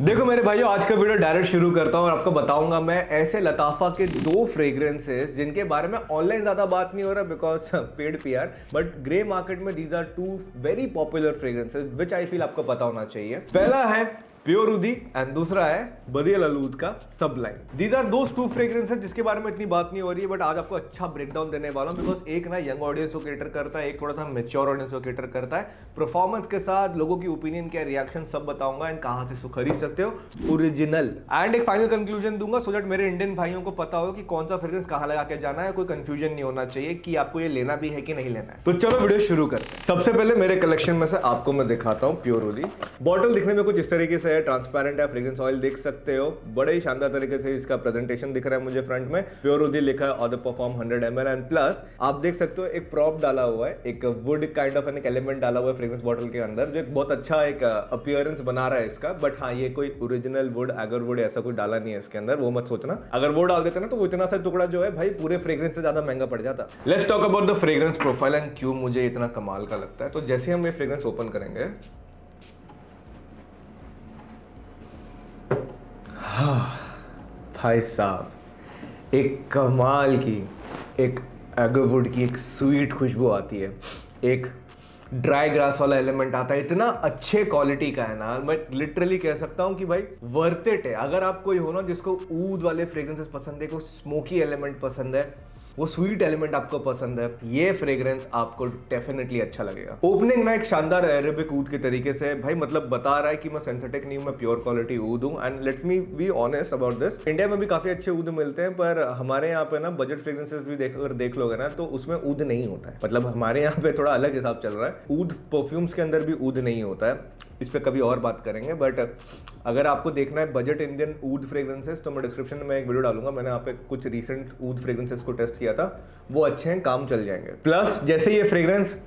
देखो मेरे भाइयों, आज का वीडियो डायरेक्ट शुरू करता हूं और आपको बताऊंगा मैं ऐसे लताफा के दो फ्रेग्रेंसेस जिनके बारे में ऑनलाइन ज्यादा बात नहीं हो रहा because paid PR, but grey market में these are two very popular fragrances which I feel आपको पता होना चाहिए। पहला है प्योर उदी एंड दूसरा है बदियल अलूद का sublime. These are those two fragrances जिसके बारे में इतनी बात नहीं हो रही है, बट आज आपको अच्छा ब्रेकडाउन देने वाला हूं बिकॉज एक ना यंग ऑडियंस को कैटर करता है, एक थोड़ा सा मेच्योर ऑडियंस को कैटर करता है। परफॉर्मेंस के साथ लोगों की ओपिनियन क्या रिएक्शन सब बताऊंगा एंड कहां से खरीद सकते हो ओरिजिनल, एंड एक फाइनल कंक्लूजन दूंगा सो दैट मेरे इंडियन भाइयों को पता हो कि कौन सा फ्रेग्रेंस कहां लगा के जाना है। कोई कंफ्यूजन नहीं होना चाहिए कि आपको ये लेना भी है कि नहीं लेना है। तो चलो वीडियो शुरू करते हैं। सबसे पहले मेरे कलेक्शन में से आपको मैं दिखाता हूं प्योर उदी। बॉटल दिखने में कुछ इस तरीके से है, ट्रांसपेरेंट है, फ्रेग्रेंस ऑयल देख सकते हो, बड़े ही शानदार तरीके से इसका प्रेजेंटेशन दिख रहा है मुझे फ्रंट में। प्योर उदी लिखा है order perform 100 ml and plus आप देख सकते हो एक प्रॉप डाला हुआ है, एक would kind of an element डाला हुआ है फ्रेग्रेंस बॉटल के अंदर, जो एक बहुत अच्छा एक अपीयरेंस बना रहा है इसका। बट हाँ, ये कोई ओरिजिनल वुड एगर वुड ऐसा कोई डाला नहीं है इसके अंदर, वो मत सोचना। अगर वो डाल देते ना तो वो इतना सा टुकड़ा जो है भाई पूरे फ्रेग्रेंस से ज्यादा महंगा पड़ जाता। Let's talk about the fragrance profile and क्यों मुझे इतना कमाल का लगता है। तो जैसे हम ये फ्रेग्रेंस ओपन करेंगे, भाई साहब एक कमाल की एक एगरवुड की एक स्वीट खुशबू आती है, एक ड्राई ग्रास वाला एलिमेंट आता है, इतना अच्छे क्वालिटी का है ना, मैं लिटरली कह सकता हूं कि भाई वर्थ इट है। अगर आप कोई हो ना जिसको ऊद वाले फ्रेग्रेंसेस पसंद है, को स्मोकी एलिमेंट पसंद है, वो स्वीट एलिमेंट आपको पसंद है, ये फ्रेग्रेंस आपको डेफिनेटली अच्छा लगेगा। ओपनिंग ना एक शानदार अरेबिक ऊद के तरीके से भाई मतलब बता रहा है कि मैं सिंथेटिक नहीं हूं, मैं प्योर क्वालिटी ऊद हूं। And let me be honest about this, India में भी काफी अच्छे ऊद मिलते हैं, पर हमारे यहाँ पे ना बजट फ्रेग्रेंसेस भी अगर देख लोगे ना तो उसमें ऊद नहीं होता है। मतलब हमारे यहाँ पे थोड़ा अलग हिसाब चल रहा है, ऊद परफ्यूम्स के अंदर भी ऊद नहीं होता है। इस पे कभी और बात करेंगे, बट अगर आपको देखना है बजट इंडियन ऊद फ्रेग्रेंसेस तो मैं डिस्क्रिप्शन में एक वीडियो डालूंगा। मैंने यहाँ पे कुछ रीसेंट ऊद फ्रेग्रेंसेस को टेस्ट किया था, वो अच्छे हैं, काम चल जाएंगे। प्लस जैसे ये फ्रेग्रेंस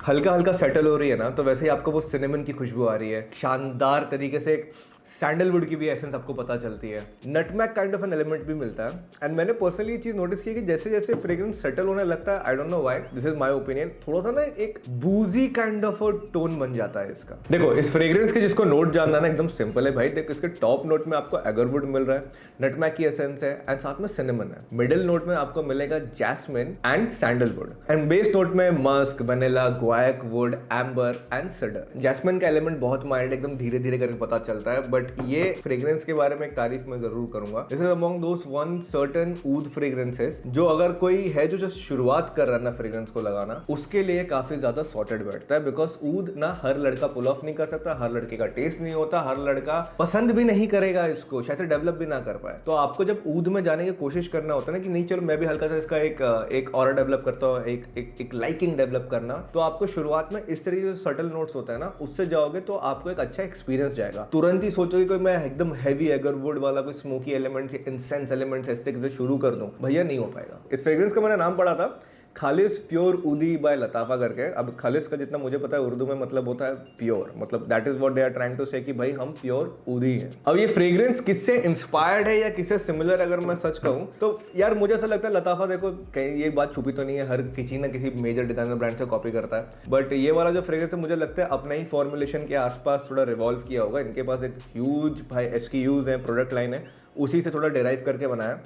हल्का हल्का सेटल हो रही है ना, तो वैसे ही आपको वो सिनेमन की खुशबू आ रही है, शानदार तरीके से एक सैंडलवुड की भी एसेंस आपको पता चलती है, nutmeg kind of an element भी मिलता है। एंड मैंने पर्सनली ये चीज नोटिस की कि जैसे जैसे फ्रेग्रेंस सेटल होने लगता है, I don't know why, this is my opinion, थोड़ा सा ना एक बूजी काइंड ऑफ टोन बन जाता है इसका। देखो इस फ्रेग्रेंस के जिसको नोट जानना ना एकदम सिंपल है भाई। देखो इसके टॉप नोट में आपको एगरवुड मिल रहा है, नटमैग की एसेंस है एंड साथ में सिनेमन है। मिडिल नोट में आपको मिलेगा jasmine and sandalwood and base note में musk, vanilla, guaiac wood, amber and cedar. Jasmine का एलिमेंट बहुत माइल्ड, एकदम धीरे धीरे करके पता चलता है, बट ये फ्रेग्रेंस के बारे में एक तारीफ मैं जरूर करूंगा। This is among those one certain oud fragrances जो अगर कोई है जो जस्ट शुरुआत कर रहा है ना फ्रेग्रेंस को लगाना, उसके लिए काफी ज्यादा सॉर्टेड बैठता है। बिकॉज ऊद ना हर लड़का पुल ऑफ नहीं कर सकता, हर लड़के का टेस्ट नहीं होता, हर लड़का पसंद भी नहीं करेगा इसको, शायद डेवलप भी ना कर पाए। तो आपको जब ऊद में जाने की कोशिश करना होता है ना कि नहीं चलो मैं भी हल्का सा इसका एक ऑरा डेवलप करता हूँ, एक लाइकिंग डेवलप करना, तो आपको शुरुआत में इस तरीके से सटल नोट्स होता है ना, उससे जाओगे तो आपको एक अच्छा एक्सपीरियंस जाएगा। तुरंत ही सोचोगे कोई मैं एकदम हैवी एगरवुड वाला कोई स्मोकी एलिमेंट्स, इंसेंस एलिमेंट्स ऐसे शुरू कर दूं, भैया नहीं हो पाएगा। इस फ्रेग्रेंस का मैंने नाम पढ़ा था खालिस प्योर उदी बाय लताफा करके। अब खालिस का जितना मुझे पता है उर्दू में मतलब होता है प्योर, मतलब that is what they are trying to say कि भाई हम प्योर उदी हैं। अब ये फ्रेग्रेंस किससे इंस्पायर्ड है या किससे सिमिलर, अगर मैं सच कहूं तो यार मुझे ऐसा लगता है लताफा, देखो कहीं ये बात छुपी तो नहीं है, हर किसी ना किसी मेजर डिजाइनर ब्रांड से कॉपी करता है, बट ये वाला जो फ्रेग्रेंस है मुझे लगता है अपना ही फॉर्मुलेशन के आसपास थोड़ा रिवॉल्व किया होगा। इनके पास एक ह्यूज भाई SKUs है, प्रोडक्ट लाइन है, उसी से थोड़ा डिराइव करके बनाया।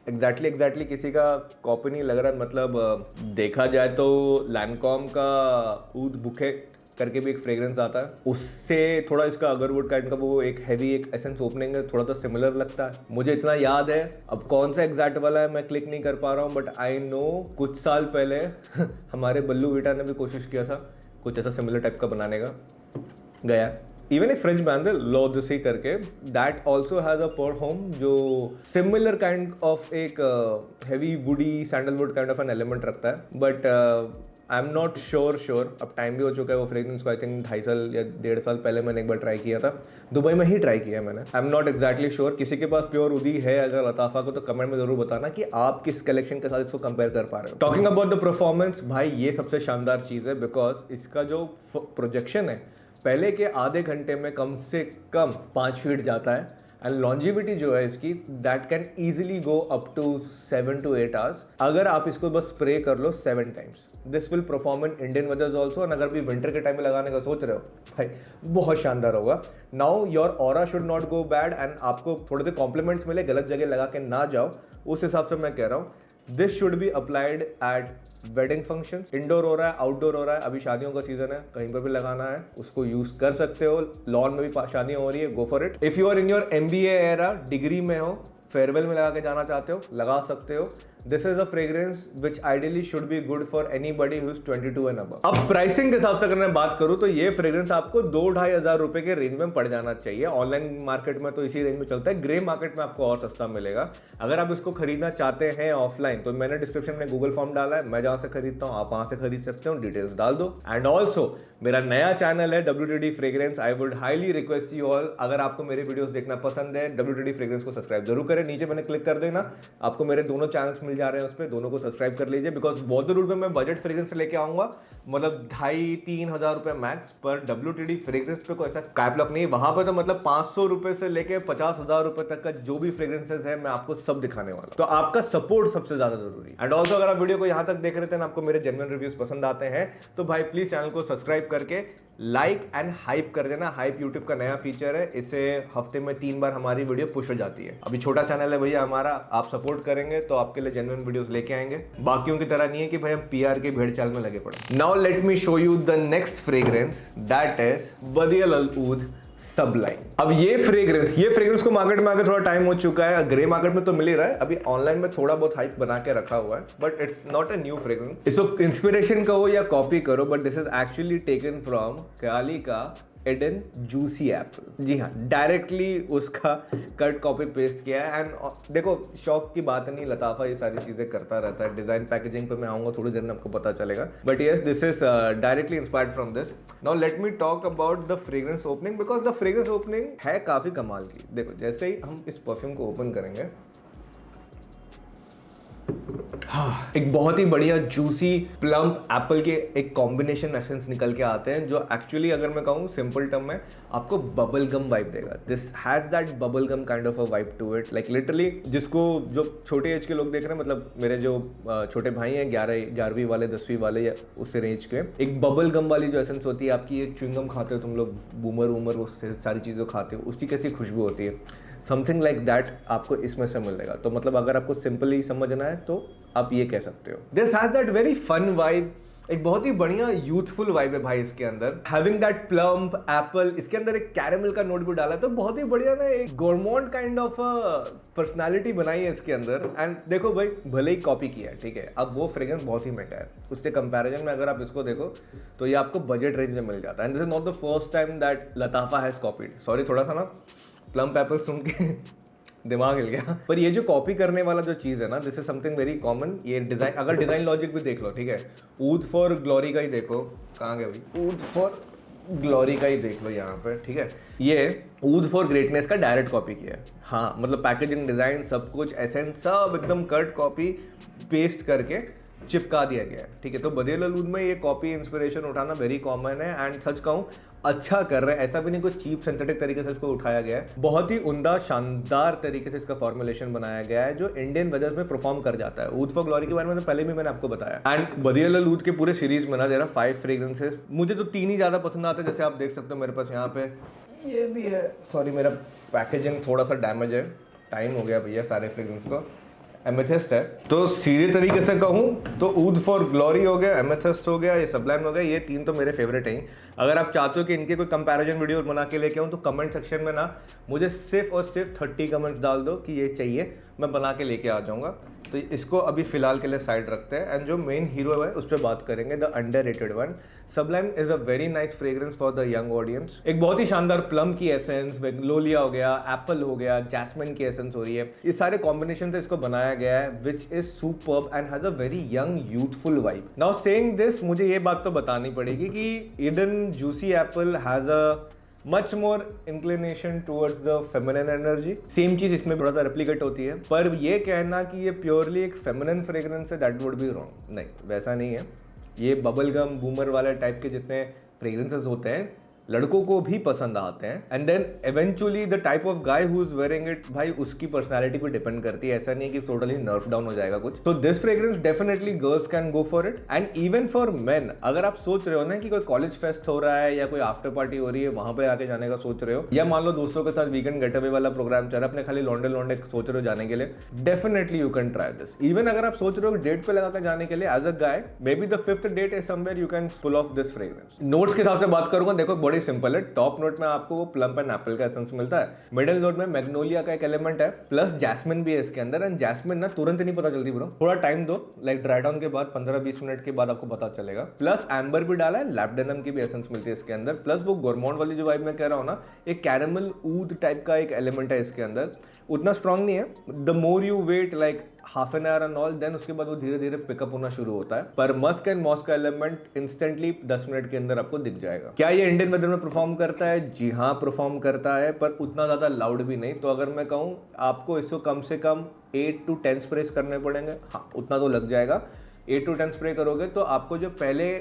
एग्जैक्टली किसी का कॉपी नहीं लग रहा। मतलब देखा जाए तो लैनकॉम का ऊद बुके करके भी एक फ्रेग्रेंस आता है, उससे थोड़ा इसका अगरवुड काइंड का वो एक हैवी एक एसेंस ओपनिंग है, थोड़ा तो सिमिलर लगता है। मुझे इतना याद है, अब कौन सा एग्जैक्ट वाला है मैं क्लिक नहीं कर पा रहा हूँ, बट आई नो कुछ साल पहले हमारे बल्लू बेटा ने भी कोशिश किया था कुछ ऐसा सिमिलर टाइप का बनाने का, गया। इवन एक फ्रेंच बैंड है लॉडसी करके, दैट ऑल्सो हैज अ पर होम जो सिमिलर काइंड ऑफ एक heavy woody sandalwood kind of an element रखता है, but I am not sure. अब टाइम भी हो चुका है वो फ्रेग्रेंस को, आई थिंक 2.5 साल या 1.5 साल पहले मैंने एक बार ट्राई किया था, दुबई में ही ट्राई किया मैंने। I am not exactly sure, किसी के पास प्योर उदी है अगर लताफा को तो कमेंट में जरूर बताना कि आप किस कलेक्शन के साथ इसको कंपेयर कर पा रहे हो। टॉकिंग अबाउट द परफॉर्मेंस, भाई ये सबसे शानदार चीज़ है बिकॉज इसका जो प्रोजेक्शन है पहले के आधे घंटे में कम से कम 5 फीट जाता है, एंड लॉन्जिविटी जो है इसकी that can easily go up to 7 to 8 hours अगर आप इसको बस स्प्रे कर लो 7 times. This will perform in Indian weathers also. And अगर भी विंटर के टाइम में लगाने का सोच रहे हो भाई बहुत शानदार होगा। Now your aura should not go bad and आपको थोड़े से कॉम्प्लीमेंट्स मिले, गलत जगह लगा के ना जाओ, उस हिसाब से मैं कह रहा हूँ। This should be applied at wedding function. Indoor हो रहा है, आउटडोर हो रहा है, अभी शादियों का सीजन है, कहीं पर भी लगाना है उसको यूज कर सकते हो। लॉन में भी शादियां हो रही है, go for it. If you are in your MBA era, degree में हो, फेयरवेल में लगा के जाना चाहते हो, लगा सकते हो। This is a fragrance which ideally should be good for anybody who is 22 and above. अब प्राइसिंग के हिसाब से अगर मैं बात करूं तो ये फ्रेग्रेंस आपको 2-2.5 हजार रुपए के रेंज में पड़ जाना चाहिए। ऑनलाइन मार्केट में तो इसी रेंज में चलता है, ग्रे मार्केट में आपको और सस्ता मिलेगा। अगर आप इसको खरीदना चाहते हैं ऑफलाइन तो मैंने डिस्क्रिप्शन में गूगल फॉर्म डाला है, मैं जहां से खरीदता हूं आप वहां से खरीद सकते हो, डिटेल्स डाल दो। एंड ऑल्सो मेरा नया चैनल है WTD fragrance. I would highly request you all, अगर आपको मेरे वीडियोस देखना पसंद है WTD फ्रेग्रेंस को सब्सक्राइब जरूर करें। नीचे मैंने क्लिक कर देना, आपको मेरे दोनों चैनल्स मिल जा रहे हैं, उस पर दोनों को सब्सक्राइब कर लीजिए। बिकॉज बॉर्डर रूट में मैं बजट फ्रेग्रेंस लेके आऊंगा, मतलब 2,500-3 हजार रुपए मैक्स। पर WTD फ्रेग्रेंस पे कोई ऐसा कैप लॉक नहीं है, वहां पे तो मतलब 500 रुपए से लेके 50,000 रुपए तक का जो भी फ्रेग्रेंसेस है मैं आपको सब दिखाने वाला हूं। तो आपका सपोर्ट सबसे ज्यादा जरूरी है। एंड ऑल्सो अगर आप वीडियो को यहां तक देख रहे थे ना, आपको मेरे जेन्युइन रिव्यूज पसंद आते हैं तो भाई प्लीज चैनल को सब्सक्राइब करके लाइक एंड हाइप कर देना। हाइप यूट्यूब का नया फीचर है, इससे हफ्ते में 3 बार हमारी वीडियो पुश हो जाती है। अभी छोटा चैनल है भैया हमारा, आप सपोर्ट करेंगे तो आपके लिए जेन्युइन वीडियोस लेके आएंगे। बाकियों की तरह नहीं है कि भाई हम PR के भेड़ चाल में लगे पड़े। Now let me show you the next fragrance, that is Badee Al Oud Sublime. अब ये फ्रेग्रेंस को मार्केट में आके थोड़ा टाइम हो चुका है, ग्रे मार्केट में तो मिल ही रहा है, अभी ऑनलाइन में थोड़ा बहुत हाइप बना के रखा हुआ है, but it's not a new fragrance. इसको इंस्पिरेशन कहो या कॉपी करो, but this is actually taken from Kayali का एडन जूसी एप्पल। जी हाँ, डायरेक्टली उसका कट कॉपी पेस्ट किया है। एंड देखो शौक की बात नहीं, लताफा ये सारी चीजें करता रहता है। डिजाइन पैकेजिंग पे मैं आऊंगा थोड़ी देर में, आपको पता चलेगा। But yes, this is directly inspired from this. Now let me talk about the fragrance opening, because the fragrance opening है काफी कमाल की। देखो जैसे ही हम इस परफ्यूम को ओपन करेंगे, हाँ, एक बहुत ही बढ़िया जूसी प्लम्प एप्पल के एक कॉम्बिनेशन एसेंस निकल के आते हैं, जो एक्चुअली अगर मैं कहूँ सिंपल टर्म में आपको बबल गम वाइब देगा। This has that bubble gum kind of a vibe to it. Like literally जिसको जो छोटे एज के लोग देख रहे हैं, मतलब मेरे जो छोटे भाई हैं 11वीं वाले 10वीं वाले या उससे रेंज के, एक बबल गम वाली जो एसेंस होती है आपकी, एक च्युइंगम खाते हो तुम लोग, बूमर वूमर उससे सारी चीज़ें खाते हो, उसकी कैसी खुशबू होती है, समथिंग लाइक दैट आपको इसमें से मिलेगा। तो मतलब अगर आपको सिंपली समझना है तो आप ये कह सकते हो। This has that very fun vibe, एक बहुत ही बढ़िया यूथफुल वाइब है भाई इसके अंदर। हैविंग दैट प्लम्प एप्पल, इसके अंदर एक कैरेमल का नोट भी डाला है, तो बहुत ही बढ़िया ना एक गोरमोंड काइंड ऑफ पर्सनालिटी बनाई है इसके अंदर। एंड देखो भाई, भले ही कॉपी किया है, ठीक है, अब वो फ्रेग्रेंस बहुत ही महंगा है, उसके कंपैरिजन में अगर आप इसको देखो तो ये आपको बजट रेंज में मिल जाता है। And this is not the first time that लताफा has copied. Sorry, थोड़ा सा ना प्लम्प एप्पल सुन के दिमाग हिल गया। पर ये जो कॉपी करने वाला जो चीज़ है ना, this is something very common. ये डिजाइन, अगर डिजाइन लॉजिक भी देख लो, ठीक है, ऊद फॉर ग्लोरी का ही देखो, कहाँ गए भाई, ऊद फॉर ग्लोरी का ही देख लो यहाँ पे, ठीक है, ये ऊद फॉर ग्रेटनेस का डायरेक्ट कॉपी किया है। हाँ, मतलब पैकेजिंग, डिजाइन, सब कुछ एसेंस सब एकदम कट कॉपी पेस्ट करके चिपका दिया गया है, ठीक है। तो बदियल अल ऊद में ये कॉपी इंस्पिरेशन उठाना वेरी कॉमन है। एंड सच कहूँ अच्छा कर रहे हैं, ऐसा भी नहीं कुछ चीप सिंथेटिक तरीके से इसको उठाया गया है, बहुत ही उम्दा शानदार तरीके से इसका फॉर्मुलेशन बनाया गया है जो इंडियन वेदर्स में परफॉर्म कर जाता है। ऊद फॉर ग्लोरी के बारे में तो पहले भी मैंने आपको बताया। एंड बदियल अल ऊद के पूरे सीरीज में ना दे रहा 5 फ्रेग्रेंसेस, मुझे तो 3 ही ज्यादा पसंद आते हैं। जैसे आप देख सकते हो मेरे पास यहाँ पे ये भी है, सॉरी मेरा पैकेजिंग थोड़ा सा डैमेज है, टाइम हो गया भैया सारे फ्रेग्रेंस को। एमेथिस्ट है, तो सीधे तरीके से कहूँ तो ऊद फॉर ग्लोरी हो गया, एमेथिस्ट हो गया, ये सबलाइन हो गया, ये 3 तो मेरे फेवरेट हैं। अगर आप चाहते हो कि इनके कोई कंपैरिजन वीडियो बना के लेके आऊँ तो कमेंट सेक्शन में ना मुझे सिर्फ और सिर्फ 30 कमेंट्स डाल दो कि ये चाहिए, मैं बना के लेके आ जाऊँगा। तो इसको अभी फिलहाल के लिए साइड रखते हैं एंड जो मेन हीरो है उस पर बात करेंगे, the underrated one. सबलाइन is a very nice fragrance for the young audience. एक बहुत ही शानदार प्लम की एसेंस, लोलिया हो गया, एप्पल हो गया, जैस्मिन की एसेंस हो रही है, ये सारे कॉम्बिनेशन से इसको बनाया गया है, which is superb and has a very young youthful vibe. Now saying this, मुझे ये बात तो बतानी पड़ेगी कि Eden juicy Apple has a much more inclination towards the feminine energy. Same चीज इसमें थोड़ा सा रेप्लिकेट होती है, पर ये कहना कि ये प्योरली एक फेमिनिन फ्रेग्रेंस है, दैट वुड बी रॉन्ग। नहीं, वैसा नहीं है। ये बबल गम, बूमर वाले टाइप के जितने फ्रेग्रेंसेस होते हैं लड़कों को भी पसंद आते हैं। And then eventually the type of guy who is wearing it, भाई उसकी पर्सनालिटी पे डिपेंड करती है, ऐसा नहीं है कि टोटली नर्व डाउन हो जाएगा कुछ। तो this fragrance definitely girls can go for it. And even for main, अगर आप सोच रहे हो ना कि कोई कॉलेज फेस्ट हो रहा है या कोई आफ्टर पार्टी हो रही है, वहां पे आके जाने का सोच रहे हो, या मान लो दोस्तों के साथ वीकेंड गेट अवे वाला प्रोग्राम चल रहा है, अपने खाली लौंडे लौंडे सोच रहे हो जाने के लिए, definitely you can try this. Even अगर आप सोच रहे हो डेट पे लगा कर जाने के लिए as a guy, maybe the 5th date is somewhere you can pull off this fragrance. Notes के हिसाब से बात करूंगा, देखो बड़ी सिंपल है। टॉप नोट में आपको वो प्लम एंड एप्पल का एसेंस मिलता है, मिडिल नोट में मैग्नोलिया का एक एलिमेंट है, प्लस जैस्मिन भी है इसके अंदर। एंड जैस्मिन ना तुरंत नहीं पता चलती ब्रो, थोड़ा टाइम दो, लाइक ड्राई डाउन के बाद 15-20 मिनट के बाद आपको पता चलेगा। प्लस एम्बर भी डाला है, लैब्डेनम की भी एसेंस मिलती है इसके अंदर। प्लस वो गोरमॉन्ड वाली जो वाइब मैं कह रहा हूँ ना, एक कैरेमल ऊद टाइप का एक एलिमेंट है इसके अंदर, उतना स्ट्रांग नहीं है। The more you wait like half an hour and all, then उसके बाद वो धीरे धीरे पिकअप होना शुरू होता है। पर मस्क एंड मॉस का एलिमेंट इंस्टेंटली 10 मिनट के अंदर आपको दिख जाएगा। क्या ये इंडियन वेदर में परफॉर्म करता है? जी हाँ परफॉर्म करता है, पर उतना ज्यादा लाउड भी नहीं। तो अगर मैं कहूँ आपको इसको कम से कम 8 to 10 स्प्रेस करने पड़ेंगे, हाँ उतना तो लग जाएगा। 8 to 10 स्प्रे करोगे तो आपको जो पहले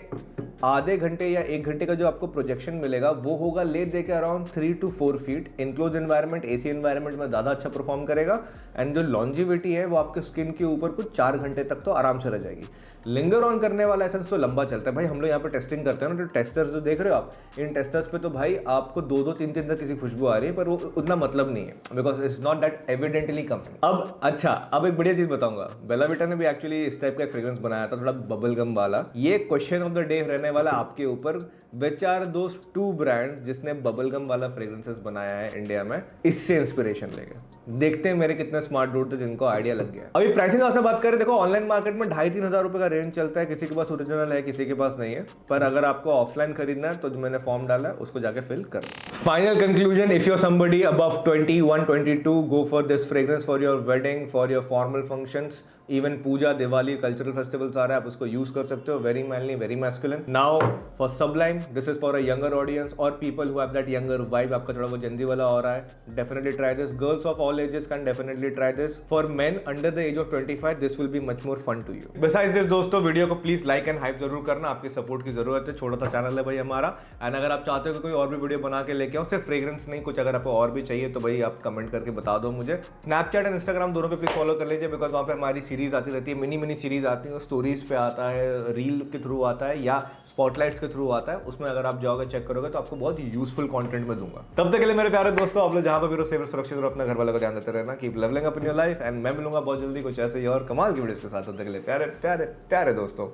आधे घंटे या 1 घंटे का जो आपको प्रोजेक्शन मिलेगा वो होगा ले दे के around 3 to 4 feet. Enclose environment, AC environment में ज़्यादा अच्छा परफॉर्म करेगा। एंड जो लॉन्जिविटी है वो आपके स्किन के ऊपर कुछ 4 घंटे तक तो आराम से रह जाएगी। लिंगर ऑन करने वाला एसेंस तो लंबा चलता है भाई। हम लोग यहाँ पे टेस्टिंग करते हैं ना, तो टेस्टर्स जो देख रहे हो आप, इन टेस्टर्स पे तो भाई आपको 2-2, 3-3 तक किसी खुशबू आ रही है, पर वो उतना मतलब नहीं है, because it's not that evidently coming. अब अच्छा, अब एक बढ़िया चीज बताऊंगा, बेला विटा ने भी एक्चुअली इस टाइप का एक फ्रेग्रेंस बनाया था, थोड़ा बबल गम वाला। ये क्वेश्चन ऑफ द डे रहने वाला आपके ऊपर, विच आर दोस 2 ब्रांड्स जिसने बबल गम वाला फ्रेग्रेंसेस बनाया है इंडिया में, इससे इंस्पिरेशन लेके। देखते हैं मेरे कितने स्मार्ट डूड थे जिनको आइडिया लग गया। अभी प्राइसिंग से बात करें, देखो ऑनलाइन मार्केट में 2,500-3 हज़ार रुपए का रेंज चलता है, किसी के पास ओरिजिनल है, किसी के पास नहीं है। पर अगर आपको ऑफलाइन खरीदना है तो जो मैंने फॉर्म डाला है उसको जाके फिल कर। Final conclusion, if you are somebody above 21, 22, go for this fragrance for your wedding, for your formal functions, even puja, Diwali, cultural festivals आ रहे हैं, आप उसको यूज कर सकते हो। Very manly, very masculine. Now for Sublime, this is for a younger audience और people who have that younger vibe. आपका थोड़ा वो जंजी वाला हो रहा है, definitely try this. Girls of all ages can definitely try this. For men under the age of 25, this will be much more fun to you. Besides this दोस्तों, video को please like and hype जरूर करना, आपकी support की जरूरत है। छोटा सा चैनल है भाई हमारा। एंड अगर आप चाहते हो कि कोई और भी वीडियो बना के लेके आऊँ, सिर्फ फ्रेग्रेंस नहीं, कुछ अगर आपको और भी चाहिए तो भाई आप कमेंट करके बता दो मुझे। स्नैपचैट एंड इंस्टाग्राम दोनों पे प्लीज फॉलो कर लीजिए, बिकॉज वहाँ पे हमारी सीरीज आती रहती है, मिनी सीरीज आती है, स्टोरीज पे आता है, रील के थ्रू आता है या स्पॉटलाइट्स के थ्रू आता है। उसमें अगर आप जाओगे चेक करोगे तो आपको बहुत यूजफुल कंटेंट में दूंगा। तब तक के लिए मेरे प्यारे दोस्तों, आप लोग जहां पर भी रहो सेफ सुरक्षित रहो, अपने घर वालों को ध्यान देते रहना। Keep levelling up in your life and मैं मिलूंगा बहुत जल्दी कुछ ऐसे ही और कमाल की वीडियोस के साथ। तब तक के लिए प्यारे प्यारे प्यारे दोस्तों,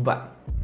बाय।